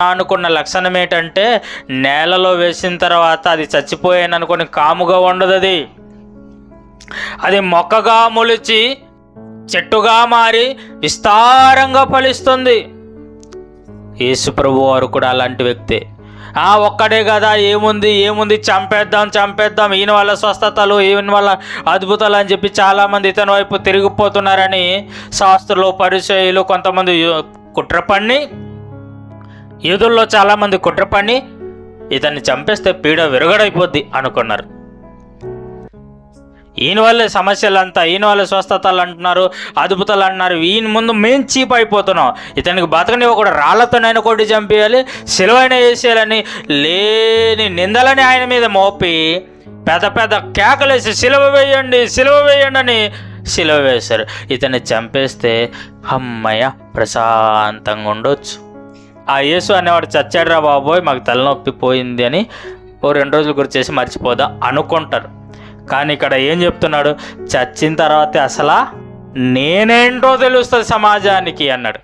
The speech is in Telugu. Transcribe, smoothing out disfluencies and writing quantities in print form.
అనుకున్న లక్షణం ఏంటంటే, నేలలో వేసిన తర్వాత అది చచ్చిపోయాను అనుకుని కాముగా ఉండదు. అది మొక్కగా మొలిచి చెట్టుగా మారి విస్తారంగా ఫలిస్తుంది. యేసు ప్రభు వారు కూడా అలాంటి వ్యక్తే. ఒక్కడే కదా, ఏముంది చంపేద్దాం, ఈయన వల్ల స్వస్థతలు, ఈయన వల్ల అద్భుతాలు అని చెప్పి చాలామంది ఇతని వైపు తిరిగిపోతున్నారని శాస్త్రులు, పరిసయ్యులు కొంతమంది కుట్రపన్ని, యూదుల్లో చాలామంది కుట్రపన్ని ఇతన్ని చంపేస్తే పీడ విరగడైపోద్ది అనుకున్నారు. ఈయన వల్లే సమస్యలంతా, ఈయన వల్ల స్వస్థతలు అంటున్నారు, అద్భుతాలు అంటున్నారు. ఈయన ముందు మేము చీప్ అయిపోతున్నాం. ఇతనికి బతకనివ్వకుండా రాళ్లతోనైనా కొట్టి చంపేయాలి, సిలువైన వేసేయాలని లేని నిందలని ఆయన మీద మోపి పెద్ద కేకలేసి సిలువ వేయండి అని సిలువ వేశారు. ఇతన్ని చంపేస్తే అమ్మయ్య ప్రశాంతంగా ఉండొచ్చు. ఆ యేసు అనేవాడు చచ్చాడు రా బాబోయ్, మాకు తలనొప్పి పోయింది అని 2 రోజులు గుర్తు చేసి మర్చిపోదా అనుకుంటారు. కానీ ఇక్కడ ఏం చెప్తున్నాడు? చచ్చిన తర్వాత అసలు నేనేంటో తెలుస్తుంది సమాజానికి అన్నాడు.